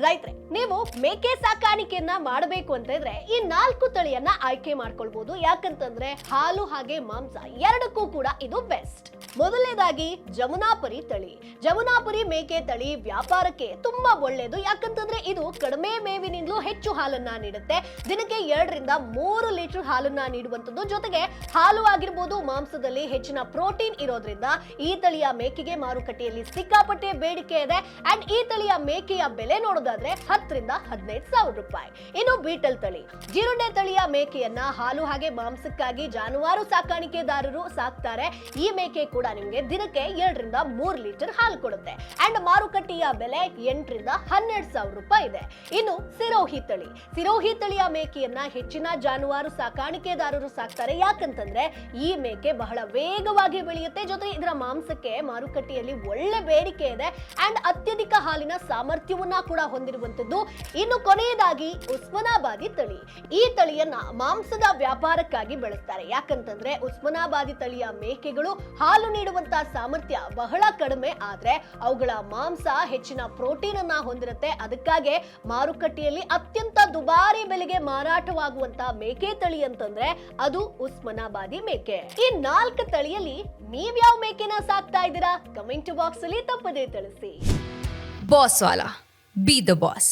ರೈತ್ರೆ, ನೀವು ಮೇಕೆ ಸಾಕಾಣಿಕೆಯನ್ನ ಮಾಡಬೇಕು ಅಂತ ಇದ್ರೆ ಈ 4 ತಳಿಯನ್ನ ಆಯ್ಕೆ ಮಾಡ್ಕೊಳ್ಬಹುದು. ಯಾಕಂತಂದ್ರೆ ಹಾಲು ಹಾಗೆ ಮಾಂಸ ಎರಡಕ್ಕೂ ಕೂಡ ಇದು ಬೆಸ್ಟ್. ಮೊದಲನೇದಾಗಿ ಜಮುನಾಪರಿ ತಳಿ. ಜಮುನಾಪರಿ ಮೇಕೆ ತಳಿ ವ್ಯಾಪಾರಕ್ಕೆ ತುಂಬಾ ಒಳ್ಳೆಯದು. ಯಾಕಂತಂದ್ರೆ ಇದು ಕಡಿಮೆ ಮೇವಿನಿಂದಲೂ ಹೆಚ್ಚು ಹಾಲನ್ನ ನೀಡುತ್ತೆ. ದಿನಕ್ಕೆ 2 ರಿಂದ 3 ಲೀಟರ್ ಹಾಲನ್ನ ನೀಡುವಂತದ್ದು. ಜೊತೆಗೆ ಹಾಲು ಆಗಿರ್ಬೋದು, ಮಾಂಸದಲ್ಲಿ ಹೆಚ್ಚಿನ ಪ್ರೋಟೀನ್ ಇರೋದ್ರಿಂದ ಈ ತಳಿಯ ಮೇಕೆಗೆ ಮಾರುಕಟ್ಟೆಯಲ್ಲಿ ಸಿಕ್ಕಾಪಟ್ಟೆ ಬೇಡಿಕೆ ಇದೆ. ಅಂಡ್ ಈ ತಳಿಯ ಮೇಕೆಯ ಬೆಲೆ ನೋಡೋದಾದ್ರೆ 10 ರಿಂದ 15 ಸಾವಿರ ರೂಪಾಯಿ. ಇನ್ನು ಬೀಟಲ್ ತಳಿ, ಜಿರುಂಡೆ ತಳಿಯ ಮೇಕೆಯನ್ನ ಹಾಲು ಹಾಗೆ ಮಾಂಸಕ್ಕಾಗಿ ಜಾನುವಾರು ಸಾಕಾಣಿಕೆದಾರರು ಸಾಕ್ತಾರೆ. ಈ ಮೇಕೆ ಕೂಡ ನಿಮಗೆ ದಿನಕ್ಕೆ 2 ರಿಂದ 3 ಲೀಟರ್ ಹಾಲು ಕೊಡುತ್ತೆ. ಅಂಡ್ ಮಾರುಕಟ್ಟೆಯ ಬೆಲೆ 8 ರಿಂದ 12 ಸಾವಿರ ರೂಪಾಯಿ ಇದೆ. ಇನ್ನು ಸಿರೋಹಿ ತಳಿ. ಸಿರೋಹಿ ತಳಿಯ ಮೇಕೆಯನ್ನ ಹೆಚ್ಚಿನ ಜಾನುವಾರು ಸಾಕಾಣಿಕೆದಾರರು ಸಾಕ್ತಾರೆ. ಯಾಕಂತಂದ್ರೆ ಈ ಮೇಕೆ ಬಹಳ ವೇಗವಾಗಿ ಬೆಳೆಯುತ್ತೆ. ಜೊತೆಗೆ ಇದರ ಮಾಂಸಕ್ಕೆ ಮಾರುಕಟ್ಟೆಯಲ್ಲಿ ಒಳ್ಳೆ ಬೇಡಿಕೆ ಇದೆ. ಅಂಡ್ ಅತ್ಯಧಿಕ ಹಾಲಿನ ಸಾಮರ್ಥ್ಯವನ್ನ ಕೂಡ ಹೊಂದಿರುವಂತದ್ದು. ಇನ್ನು ಕೊನೆಯದಾಗಿ ಉಸ್ಮಾನಾಬಾದಿ ತಳಿ. ಈ ತಳಿಯನ್ನ ಮಾಂಸದ ವ್ಯಾಪಾರಕ್ಕಾಗಿ ಬೆಳೆಸ್ತಾರೆ. ಯಾಕಂತಂದ್ರೆ ಉಸ್ಮಾನಾಬಾದಿ ತಳಿಯ ಮೇಕೆಗಳು ಹಾಲು ನೀಡುವಂತ ಸಾಮರ್ಥ್ಯ ಬಹಳ ಕಡಿಮೆ, ಆದ್ರೆ ಅವುಗಳ ಮಾಂಸ ಹೆಚ್ಚಿನ ಪ್ರೋಟೀನ್ ಅನ್ನ ಹೊಂದಿರುತ್ತೆ. ಅದಕ್ಕಾಗಿ ಮಾರುಕಟ್ಟೆಯಲ್ಲಿ ಅತ್ಯಂತ ದುಬಾರಿ ಬೆಲೆಗೆ ಮಾರಾಟವಾಗುವಂತ ಮೇಕೆ ತಳಿ ಅಂತಂದ್ರೆ ಅದು ಉಸ್ಮಾನಾಬಾದಿ ಮೇಕೆ. ಈ 4 ತಳಿಯಲ್ಲಿ ನೀವ್ಯಾವ ಮೇಕೆನ ಸಾಕ್ತಾ ಇದ್ದೀರಾ? ಕಮೆಂಟ್ ಬಾಕ್ಸ್ ಅಲ್ಲಿ ತಪ್ಪದೇ ತಿಳಿಸಿ. Boss Wala. Be the boss.